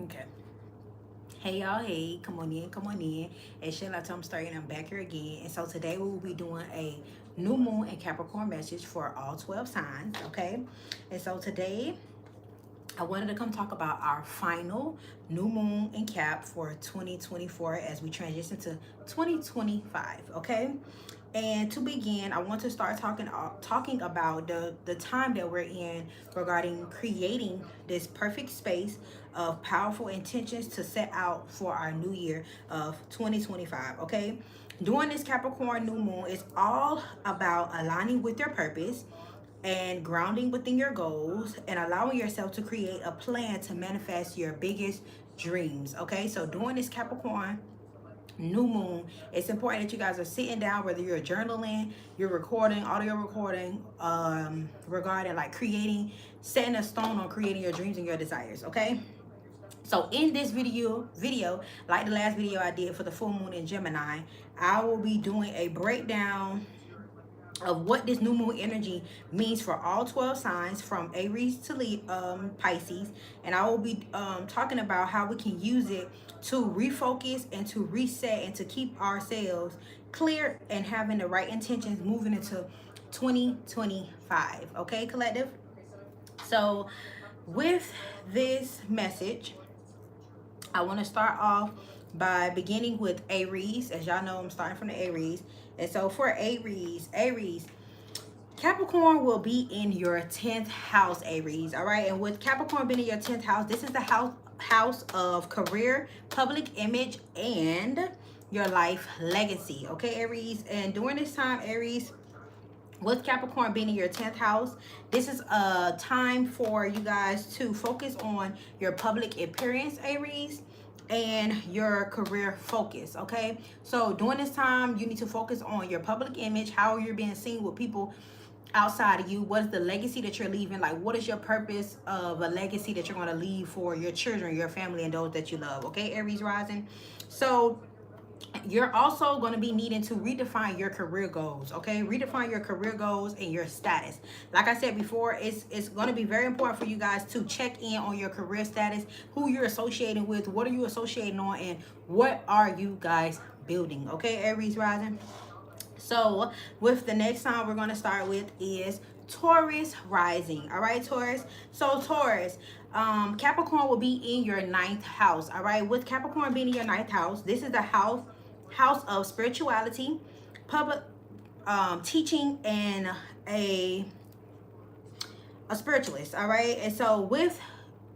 Okay. Hey y'all, hey, come on in, come on in. It's Shayla, I'm starting, I'm back here again. And so today we will be doing a new moon and Capricorn message for all 12 signs, okay? And so today I wanted to come talk about our final new moon and cap for 2024 as we transition to 2025, okay? And to begin, I want to start talking about the time that we're in regarding creating this perfect space of powerful intentions to set out for our new year of 2025. Okay, during this Capricorn new moon, it's all about aligning with your purpose and grounding within your goals and allowing yourself to create a plan to manifest your biggest dreams. Okay, so during this Capricorn new moon, it's important that you guys are sitting down, whether you're journaling, you're recording, audio recording, regarding like creating, setting a stone on creating your dreams and your desires. Okay, so in this video, like the last video I did for the full moon in Gemini, I will be doing a breakdown of what this new moon energy means for all 12 signs from Aries to Pisces. And I will be talking about how we can use it to refocus and to reset and to keep ourselves clear and having the right intentions moving into 2025. Okay, collective? So with this message, I want to start off by beginning with Aries. As y'all know, I'm starting from the Aries. And so for Aries, Capricorn will be in your 10th house, Aries. All right. And with Capricorn being in your 10th house, this is the house of career, public image, and your life legacy. Okay, Aries. And during this time, Aries, with Capricorn being in your 10th house, this is a time for you guys to focus on your public appearance, Aries, and your career focus. Okay, so during this time you need to focus on your public image, how you're being seen with people outside of you. What is the legacy that you're leaving? Like, what is your purpose of a legacy that you're going to leave for your children, your family, and those that you love? Okay, Aries rising. So you're also going to be needing to redefine your career goals. Okay, redefine your career goals and your status. Like I said before, it's going to be very important for you guys to check in on your career status, who you're associating with, what are you associating on, and what are you guys building. Okay, Aries rising. So with the next sign we're going to start with is Taurus rising. All right, Taurus. So Taurus, Capricorn will be in your 9th house. All right, with Capricorn being in your 9th house, this is the house of spirituality, public teaching, and a spiritualist. All right, and so with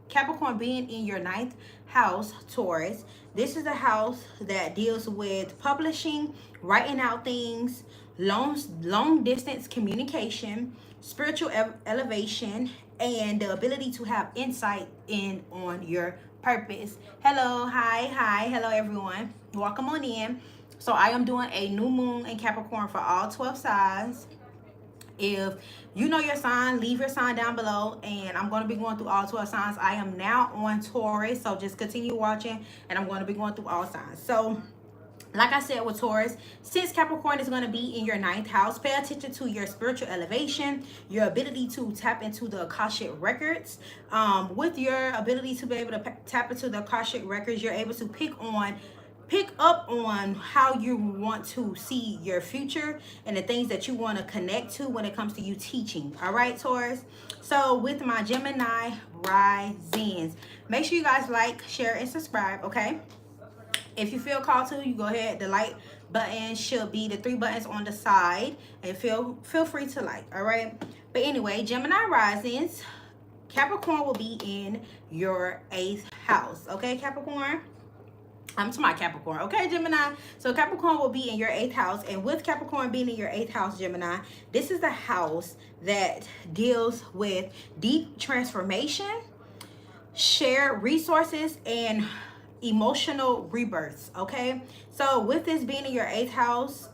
Capricorn being in your 9th house, Taurus, this is a house that deals with publishing, writing out things, long distance communication, spiritual elevation, and the ability to have insight in on your purpose. Hello, hi, hello everyone. Welcome on in. So I am doing a new moon in Capricorn for all 12 signs. If you know your sign, leave your sign down below, and I'm going to be going through all 12 signs. I am now on Taurus, so just continue watching, and I'm going to be going through all signs. So like I said with Taurus, since Capricorn is going to be in your 9th house, pay attention to your spiritual elevation, your ability to tap into the Akashic records. With your ability to be able to tap into the Akashic records, you're able to pick up on how you want to see your future and the things that you want to connect to when it comes to you teaching. All right, Taurus. So with my Gemini risings, make sure you guys like, share, and subscribe. Okay, if you feel called to, you go ahead. The like button should be the 3 buttons on the side, and feel free to like. All right, but anyway, Gemini risings, Capricorn will be in your 8th house. Okay, Capricorn, I'm to my Capricorn. Okay, Gemini. So Capricorn will be in your 8th house. And with Capricorn being in your 8th house, Gemini, this is the house that deals with deep transformation, shared resources, and emotional rebirths. Okay. So with this being in your 8th house,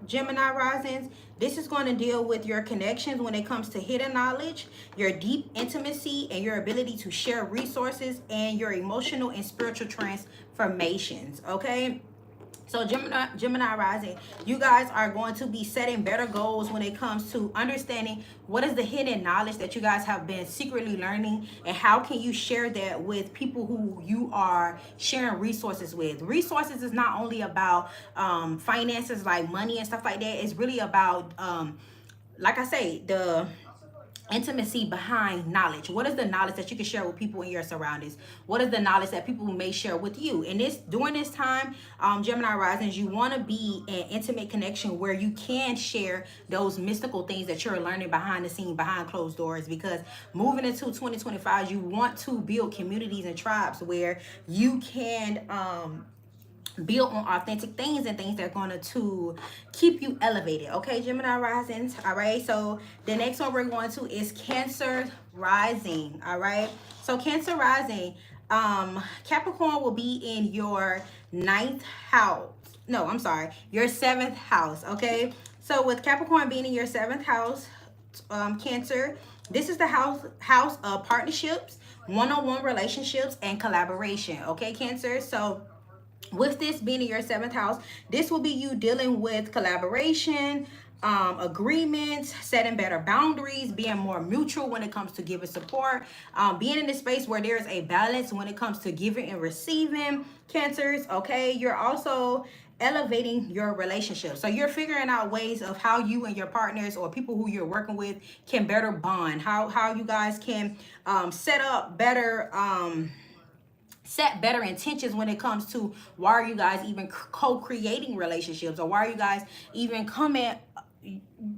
Gemini risings, this is going to deal with your connections when it comes to hidden knowledge, your deep intimacy, and your ability to share resources, and your emotional and spiritual transformations. Okay, So Gemini rising, you guys are going to be setting better goals when it comes to understanding what is the hidden knowledge that you guys have been secretly learning, and how can you share that with people who you are sharing resources with. Resources is not only about finances, like money and stuff like that. It's really about like I say, the intimacy behind knowledge. What is the knowledge that you can share with people in your surroundings? What is the knowledge that people may share with you? And this, during this time, Gemini risings, you want to be in intimate connection where you can share those mystical things that you're learning behind the scene, behind closed doors. Because moving into 2025, you want to build communities and tribes where you can build on authentic things and things that are going to keep you elevated. Okay, Gemini risings. All right, so the next one we're going to is Cancer rising. All right, so Cancer rising, Capricorn will be in your ninth house. No, I'm sorry, your seventh house. Okay, so with Capricorn being in your seventh house, Cancer, this is the house of partnerships, one-on-one relationships, and collaboration. Okay, Cancer, so with this being in your seventh house, this will be you dealing with collaboration, agreements, setting better boundaries, being more mutual when it comes to giving support, being in a space where there's a balance when it comes to giving and receiving, Cancers. Okay, you're also elevating your relationship, so you're figuring out ways of how you and your partners or people who you're working with can better bond, how you guys can set up better set better intentions when it comes to why are you guys even co-creating relationships, or why are you guys even coming.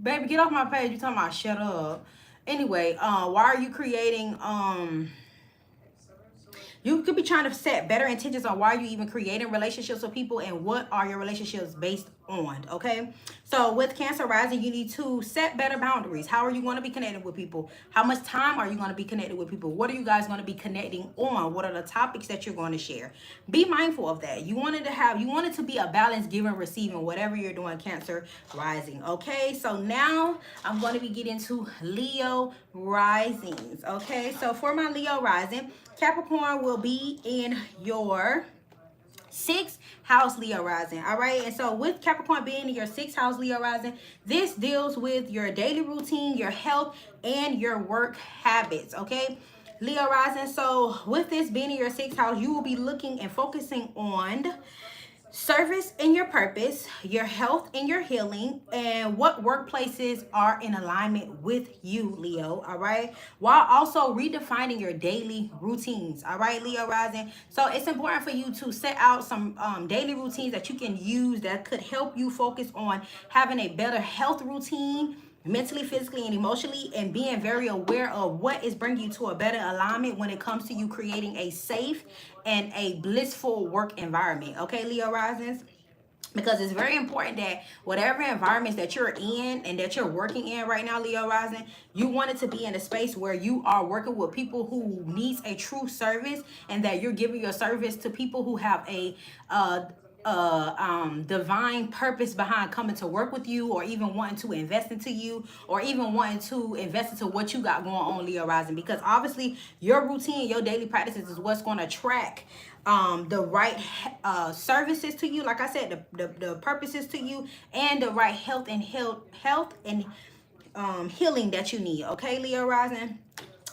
Baby, get off my page, you talking about shut up. Anyway, why are you creating you could be trying to set better intentions on why you even creating relationships with people, and what are your relationships based on. Okay, so with Cancer rising, you need to set better boundaries. How are you going to be connecting with people? How much time are you going to be connected with people? What are you guys going to be connecting on? What are the topics that you're going to share? Be mindful of that. You want it to be a balance, giving, receiving, whatever you're doing, Cancer rising. Okay, so now I'm going to be getting to Leo risings. Okay, so for my Leo rising, Capricorn will be in your sixth house, Leo rising. All right, and so with Capricorn being in your sixth house, Leo rising, this deals with your daily routine, your health, and your work habits. Okay, Leo rising, so with this being in your sixth house, you will be looking and focusing on service and your purpose, your health and your healing, and what workplaces are in alignment with you, Leo. All right, while also redefining your daily routines. All right, Leo rising, so it's important for you to set out some daily routines that you can use that could help you focus on having a better health routine, mentally, physically, and emotionally, and being very aware of what is bringing you to a better alignment when it comes to you creating a safe and a blissful work environment. Okay, Leo risings, because it's very important that whatever environments that you're in and that you're working in right now, Leo rising, you want it to be in a space where you are working with people who needs a true service, and that you're giving your service to people who have a divine purpose behind coming to work with you, or even wanting to invest into you, or even wanting to invest into what you got going on, Leo rising, because obviously your routine, your daily practices is what's going to track the right services to you, like I said, the purposes to you, and the right health and healing that you need. Okay, Leo rising,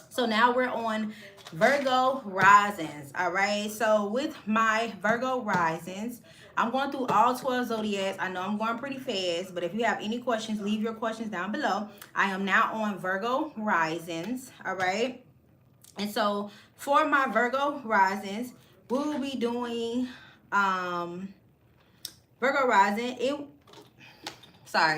so now we're on Virgo risings. All right, so with my Virgo risings, I'm going through all 12 zodiacs. I know I'm going pretty fast, but if you have any questions, leave your questions down below. I am now on Virgo risings. All right, and so for my Virgo risings, we will be doing Virgo rising.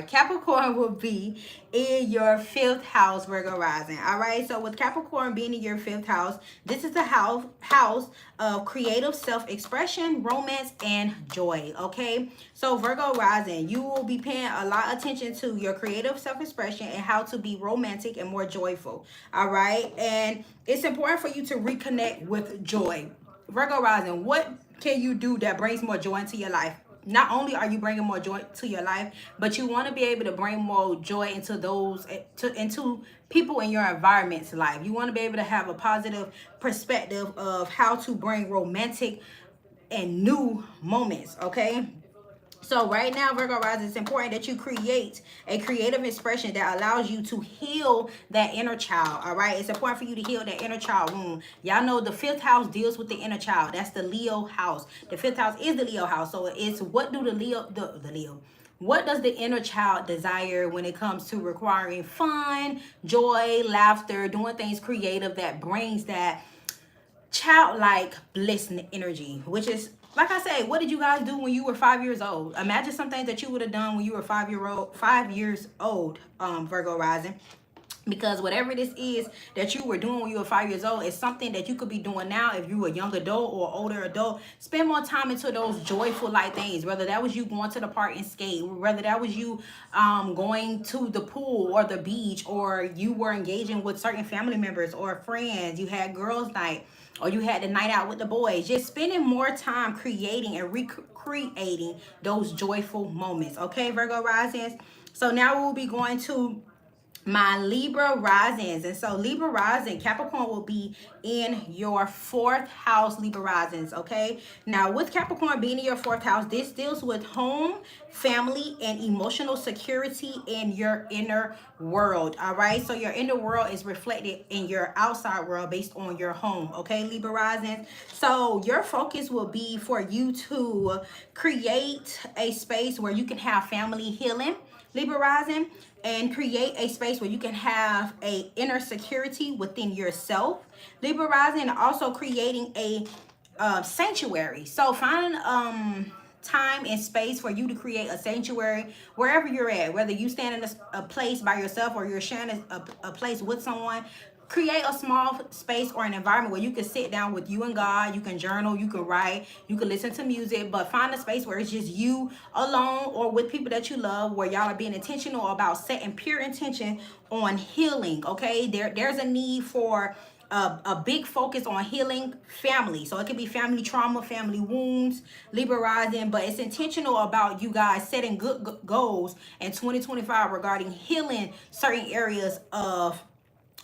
Capricorn will be in your fifth house, Virgo rising. All right, so with Capricorn being in your fifth house, this is the house of creative self-expression, romance, and joy. Okay, so Virgo rising, you will be paying a lot of attention to your creative self-expression and how to be romantic and more joyful. All right, and it's important for you to reconnect with joy. Virgo rising, what can you do that brings more joy into your life? Not only are you bringing more joy to your life, but you want to be able to bring more joy into into people in your environment's life. You want to be able to have a positive perspective of how to bring romantic and new moments. Okay, So right now, Virgo rising, it's important that you create a creative expression that allows you to heal that inner child. All right, it's important for you to heal that inner child wound. Y'all know the fifth house deals with the inner child. That's the Leo house. The fifth house is the Leo house. So it's what do the Leo, what does the inner child desire when it comes to requiring fun, joy, laughter, doing things creative that brings that childlike bliss and energy, which is, like I said, what did you guys do when you were 5 years old? Imagine some things that you would have done when you were 5 years old, Virgo rising. Because whatever this is that you were doing when you were 5 years old is something that you could be doing now if you were a young adult or older adult. Spend more time into those joyful like things, whether that was you going to the park and skate, whether that was you going to the pool or the beach, or you were engaging with certain family members or friends, you had girls night, or you had the night out with the boys. Just spending more time creating and recreating those joyful moments. Okay, Virgo risings. So now we'll be going to my Libra risings. And so Libra rising, Capricorn will be in your fourth house, Libra risings. Okay, now with Capricorn being in your fourth house, this deals with home, family, and emotional security in your inner world. All right, so your inner world is reflected in your outside world based on your home. Okay, Libra risings. So your focus will be for you to create a space where you can have family healing, Libra rising, and create a space where you can have a inner security within yourself, Libra rising, and also creating a sanctuary. So find time and space for you to create a sanctuary wherever you're at, whether you stand in a place by yourself or you're sharing a place with someone. Create a small space or an environment where you can sit down with you and God. You can journal, you can write, you can listen to music, but find a space where it's just you alone or with people that you love, where y'all are being intentional about setting pure intention on healing. Okay, there's a need for a big focus on healing family. So it could be family trauma, family wounds, Libra rising, but it's intentional about you guys setting good goals in 2025 regarding healing certain areas of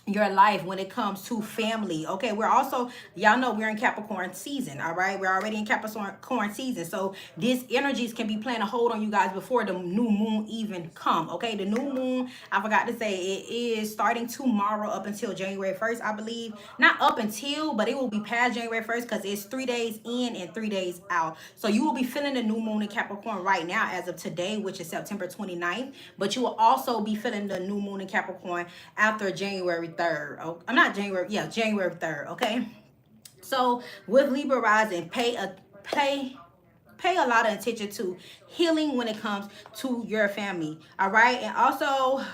your life when it comes to family. Okay, we're also, y'all know we're in Capricorn season. All right, we're already in Capricorn season, so these energies can be playing a hold on you guys before the new moon even come. Okay, the new moon, I forgot to say, it is starting tomorrow up until January 1st, I believe. Not up until, but it will be past January 1st because it's 3 days in and 3 days out. So you will be feeling the new moon in Capricorn right now as of today, which is September 29th, but you will also be feeling the new moon in Capricorn after January 3rd. Oh, I'm not January, yeah, January 3rd. Okay, so with Libra rising, pay a lot of attention to healing when it comes to your family. All right, and also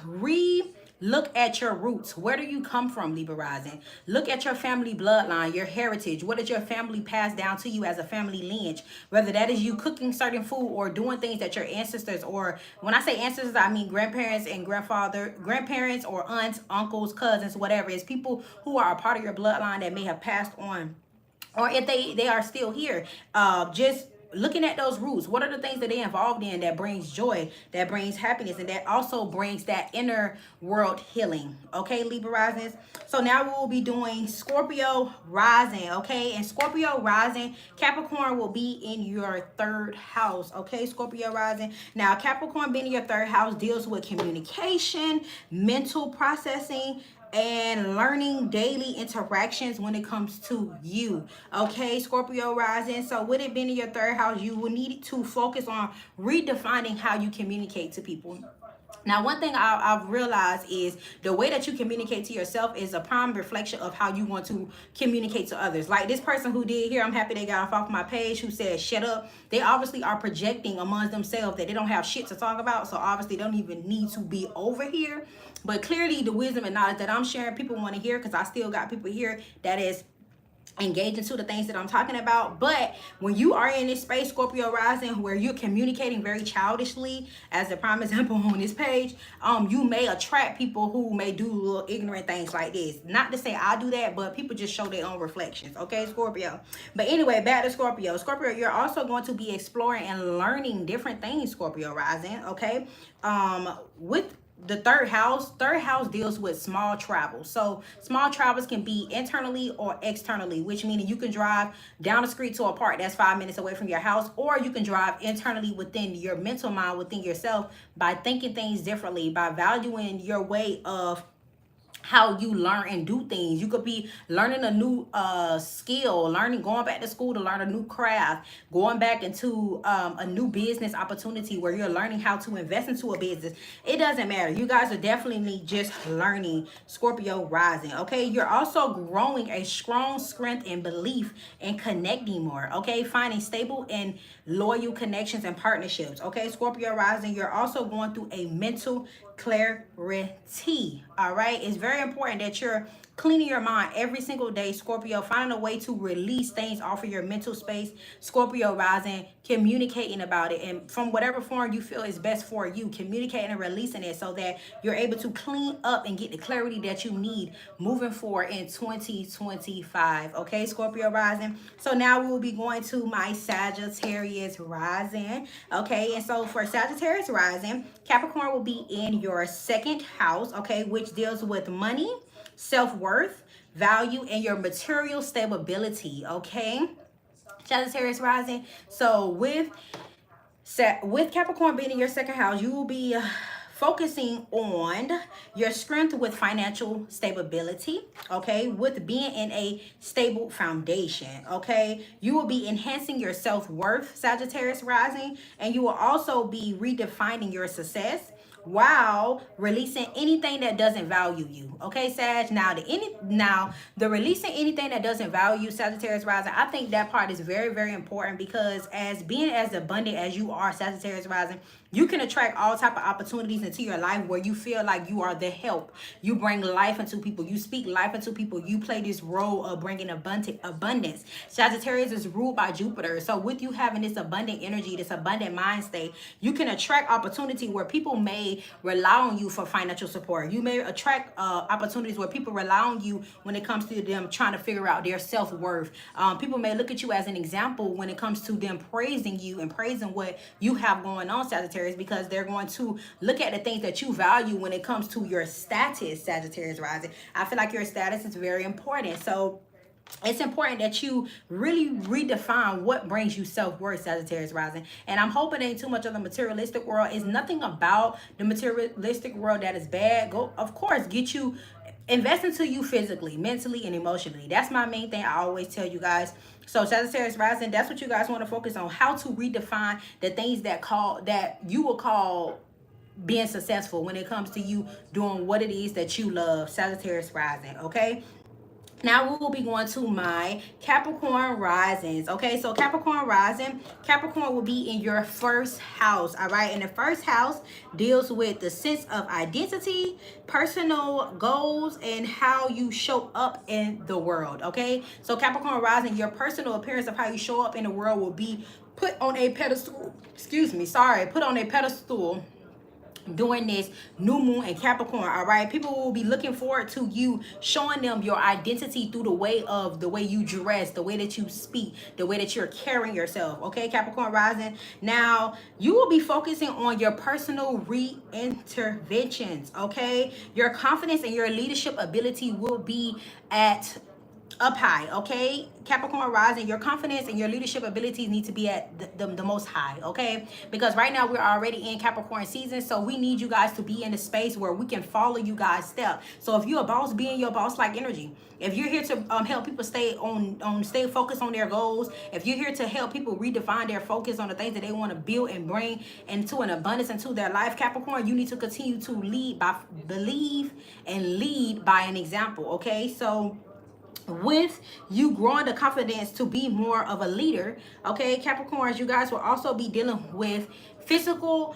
look at your roots. Where do you come from, Libra rising? Look at your family bloodline, your heritage. What did your family pass down to you as a family lineage? Whether that is you cooking certain food or doing things that your ancestors, or when I say ancestors, I mean grandparents and grandparents or aunts, uncles, cousins, whatever. It's people who are a part of your bloodline that may have passed on, or if they are still here. Just looking at those roots, what are the things that they involved in that brings joy, that brings happiness, and that also brings that inner world healing. Okay, Libra risings. So now we will be doing Scorpio rising. Okay, and Scorpio rising, Capricorn will be in your third house. Okay, Scorpio rising. Now Capricorn being in your third house deals with communication, mental processing, and learning daily interactions when it comes to you. Okay, Scorpio rising. So with it being in your third house, you will need to focus on redefining how you communicate to people. Now, one thing I've realized is the way that you communicate to yourself is a prime reflection of how you want to communicate to others. Like this person who did here, I'm happy they got off my page, who said, shut up. They obviously are projecting amongst themselves that they don't have shit to talk about. So obviously they don't even need to be over here. But clearly the wisdom and knowledge that I'm sharing, people want to hear, because I still got people here that is engage into the things that I'm talking about. But when you are in this space, Scorpio rising, where you're communicating very childishly, as a prime example on this page, you may attract people who may do little ignorant things like this. Not to say I do that, but people just show their own reflections. Okay, Scorpio. But anyway, back to Scorpio. Scorpio, you're also going to be exploring and learning different things, Scorpio rising. Okay, with the third house deals with small travels. So small travels can be internally or externally, which meaning you can drive down the street to a park that's 5 minutes away from your house, or you can drive internally within your mental mind, within yourself, by thinking things differently, by valuing your way of how you learn and do things. You could be learning a new skill, going back to school to learn a new craft, going back into a new business opportunity where you're learning how to invest into a business. It doesn't matter. You guys are definitely just learning, Scorpio rising. Okay, you're also growing a strong strength and belief in connecting more. Okay, finding stable and loyal connections and partnerships. Okay, Scorpio rising, you're also going through a mental clarity. All right, it's very important that you're cleaning your mind every single day, Scorpio, finding a way to release things off of your mental space, Scorpio rising, communicating about it, and from whatever form you feel is best for you, communicating and releasing it so that you're able to clean up and get the clarity that you need moving forward in 2025. Okay, Scorpio rising. So now we will be going to my Sagittarius rising. Okay, and so for Sagittarius rising, Capricorn will be in your second house, okay, which deals with money, self-worth, value, and your material stability. Okay, Sagittarius rising. So with Capricorn being in your second house, you will be focusing on your strength with financial stability, okay, with being in a stable foundation. Okay, you will be enhancing your self-worth, Sagittarius rising, and you will also be redefining your success while releasing anything that doesn't value you. Okay, Sag. Now the releasing anything that doesn't value, Sagittarius rising, I think that part is very, very important, because as being as abundant as you are, Sagittarius rising, you can attract all type of opportunities into your life where you feel like you are the help. You bring life into people. You speak life into people. You play this role of bringing abundance. Sagittarius is ruled by Jupiter. So with you having this abundant energy, this abundant mind state, you can attract opportunity where people may rely on you for financial support. You may attract opportunities where people rely on you when it comes to them trying to figure out their self-worth. People may look at you as an example when it comes to them praising you and praising what you have going on, Sagittarius, because they're going to look at the things that you value when it comes to your status, Sagittarius rising. I feel like your status is very important. So it's important that you really redefine what brings you self-worth, Sagittarius rising. And I'm hoping ain't too much of the materialistic world. It's nothing about the materialistic world that is bad. Go, of course, invest into you physically, mentally, and emotionally. That's my main thing I always tell you guys. So Sagittarius rising, that's what you guys want to focus on. How to redefine the things that you will call being successful when it comes to you doing what it is that you love, Sagittarius rising. Okay, now we will be going to my Capricorn risings. Okay, so Capricorn rising, Capricorn will be in your first house. All right, and the first house deals with the sense of identity, personal goals, and how you show up in the world. Okay, so Capricorn rising, your personal appearance of how you show up in the world will be put on a pedestal. Put on a pedestal during this new moon in Capricorn. All right, people will be looking forward to you showing them your identity through the way you dress, the way that you speak, the way that you're carrying yourself. Okay, Capricorn rising, now you will be focusing on your personal reinterventions. Okay, your confidence and your leadership ability will be at up high. Okay, Capricorn rising, your confidence and your leadership abilities need to be at the most high. Okay, because right now we're already in Capricorn season, so we need you guys to be in a space where we can follow you guys step. So if you're a boss, be in your boss like energy. If you're here to help people stay focused on their goals, if you're here to help people redefine their focus on the things that they want to build and bring into an abundance into their life, Capricorn, you need to continue to believe and lead by an example. Okay, so with you growing the confidence to be more of a leader, okay, Capricorns, you guys will also be dealing with physical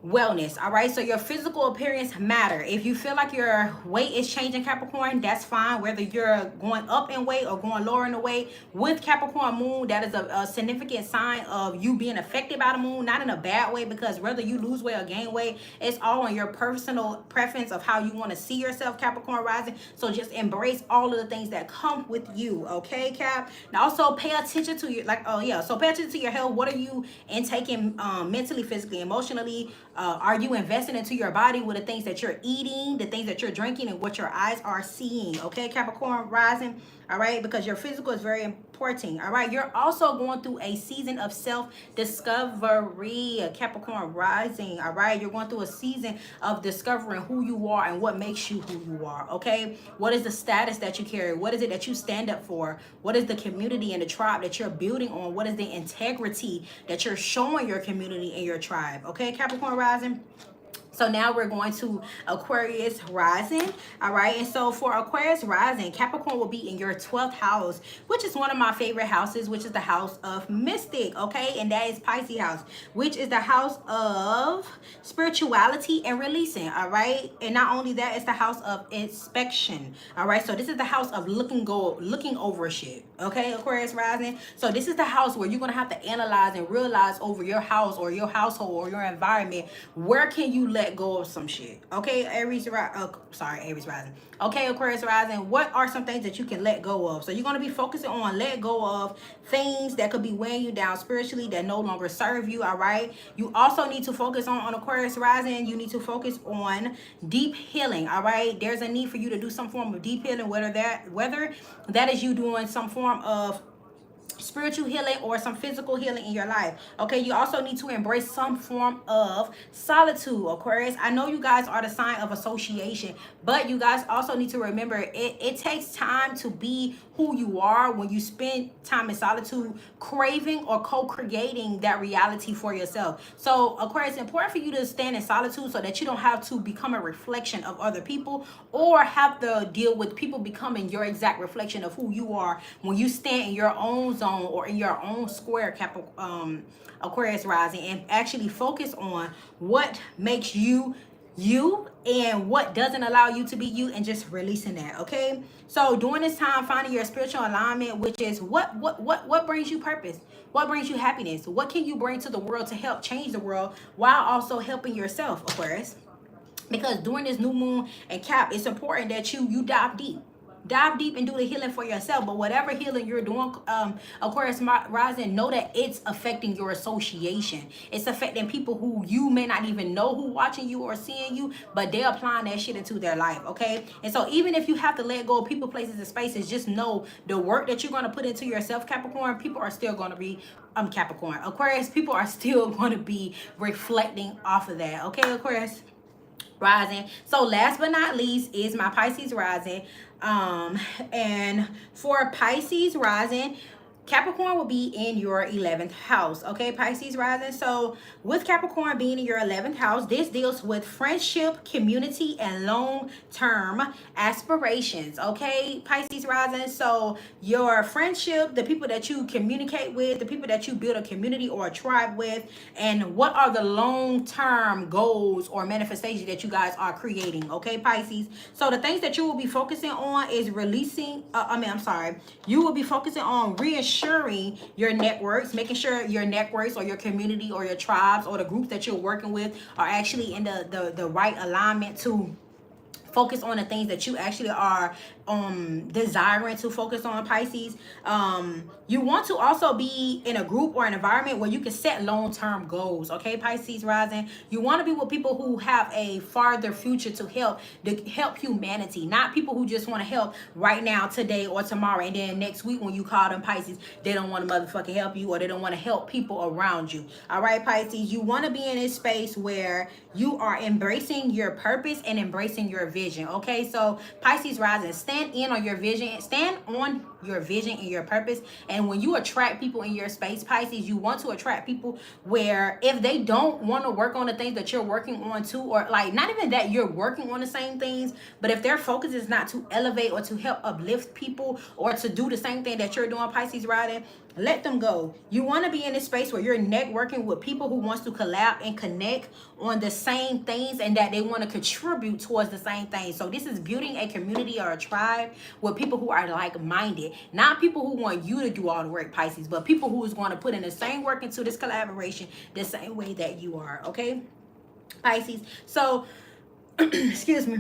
wellness. All right, so your physical appearance matter. If you feel like your weight is changing, Capricorn, that's fine. Whether you're going up in weight or going lower in the weight, with Capricorn moon, that is a significant sign of you being affected by the moon, not in a bad way, because whether you lose weight or gain weight, it's all on your personal preference of how you want to see yourself, Capricorn rising. So just embrace all of the things that come with you. Okay, Cap. Now also pay attention to your pay attention to your health. What are you intaking mentally, physically, emotionally? Are you investing into your body with the things that you're eating, the things that you're drinking, and what your eyes are seeing? Okay, Capricorn rising. All right, because your physical is very important. All right, you're also going through a season of self-discovery, Capricorn rising. All right, you're going through a season of discovering who you are and what makes you who you are. Okay, what is the status that you carry? What is it that you stand up for? What is the community and the tribe that you're building on? What is the integrity that you're showing your community and your tribe? Okay, Capricorn rising. So now we're going to Aquarius rising. All right. And so for Aquarius rising, Capricorn will be in your 12th house, which is one of my favorite houses, which is the house of mystic. Okay. And that is Pisces house, which is the house of spirituality and releasing. All right. And not only that, it's the house of inspection. All right. So this is the house of looking over shit. Okay. Aquarius rising. So this is the house where you're going to have to analyze and realize over your house or your household or your environment, where can you let go of some shit? Okay, Aries rising. Okay, Aquarius rising, what are some things that you can let go of? So you're going to be focusing on let go of things that could be weighing you down spiritually that no longer serve you. All right, you also need to focus on Aquarius rising, you need to focus on deep healing. All right, there's a need for you to do some form of deep healing, whether that is you doing some form of spiritual healing or some physical healing in your life. Okay, you also need to embrace some form of solitude, Aquarius. I know you guys are the sign of association, but you guys also need to remember it takes time to be who you are when you spend time in solitude, craving or co-creating that reality for yourself. So Aquarius, it's important for you to stand in solitude so that you don't have to become a reflection of other people or have to deal with people becoming your exact reflection of who you are when you stand in your own zone or in your own square, Aquarius rising, and actually focus on what makes you you and what doesn't allow you to be you, and just releasing that. Okay, so during this time, finding your spiritual alignment, which is what brings you purpose, what brings you happiness, what can you bring to the world to help change the world while also helping yourself, Aquarius. Because during this new moon and Cap, it's important that you dive deep and do the healing for yourself. But whatever healing you're doing, Aquarius rising, know that it's affecting your association. It's affecting people who you may not even know who watching you or seeing you, but they're applying that shit into their life. Okay, and so even if you have to let go of people, places, and spaces, just know the work that you're going to put into yourself, Capricorn, people are still going to be Capricorn, Aquarius, people are still going to be reflecting off of that. Okay, Aquarius rising. So last but not least is my Pisces rising. And for Pisces rising, Capricorn will be in your 11th house. Okay, Pisces rising. So with Capricorn being in your 11th house, this deals with friendship, community, and long-term aspirations. Okay, Pisces rising. So your friendship, the people that you communicate with, the people that you build a community or a tribe with, and what are the long-term goals or manifestations that you guys are creating. Okay, Pisces. So the things that you will be focusing on is you will be focusing on reassuring your networks, making sure your networks or your community or your tribes or the groups that you're working with are actually in the right alignment to focus on the things that you actually are desiring to focus on, Pisces. You want to also be in a group or an environment where you can set long-term goals. Okay, Pisces rising, you want to be with people who have a farther future to help humanity, not people who just want to help right now, today, or tomorrow, and then next week when you call them Pisces, they don't want to motherfucking help you, or they don't want to help people around you. All right, Pisces, you want to be in a space where you are embracing your purpose and embracing your vision. Okay, so Pisces rising, stand on your vision and your purpose. And when you attract people in your space, Pisces, you want to attract people where if they don't want to work on the things that you're working on too, or like not even that you're working on the same things, but if their focus is not to elevate or to help uplift people or to do the same thing that you're doing, Pisces rising, let them go. You want to be in a space where you're networking with people who wants to collab and connect on the same things and that they want to contribute towards the same thing. So this is building a community or a tribe with people who are like-minded, not people who want you to do all the work, Pisces, but people who is going to put in the same work into this collaboration the same way that you are. Okay, Pisces. So excuse me.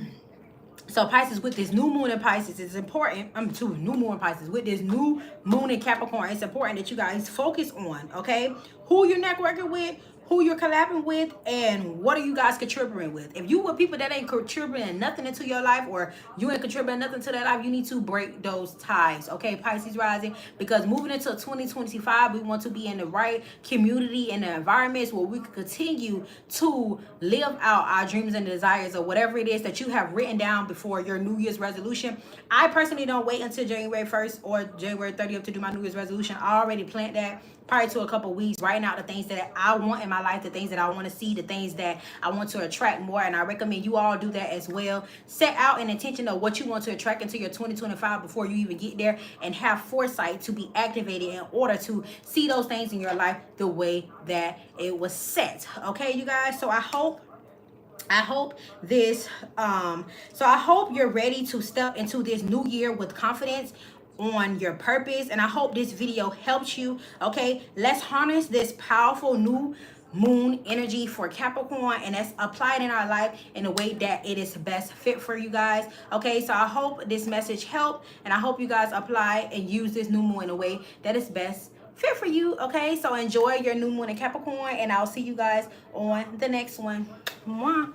So Pisces, with this new moon in Pisces, it's important. New moon in Pisces. With this new moon in Capricorn, it's important that you guys focus on, okay, who you're networking with, who you're collabing with, and what are you guys contributing with. If you with people that ain't contributing nothing into your life, or you ain't contributing nothing to their life, you need to break those ties, okay, Pisces rising? Because moving into 2025, we want to be in the right community and the environments where we can continue to live out our dreams and desires, or whatever it is that you have written down before your New Year's resolution. I personally don't wait until January 1st or January 30th to do my New Year's resolution. I already planned that prior to a couple weeks, writing out the things that I want in my life, the things that I want to see, the things that I want to attract more. And I recommend you all do that as well. Set out an intention of what you want to attract into your 2025 before you even get there, and have foresight to be activated in order to see those things in your life the way that it was set. Okay, you guys. So I hope this so I hope you're ready to step into this new year with confidence on your purpose, and I hope this video helps you. Okay, let's harness this powerful new moon energy for Capricorn, and let's apply it in our life in a way that it is best fit for you guys. Okay, so I hope this message helped, and I hope you guys apply and use this new moon in a way that is best fit for you. Okay, so enjoy your new moon in Capricorn, and I'll see you guys on the next one. Mwah.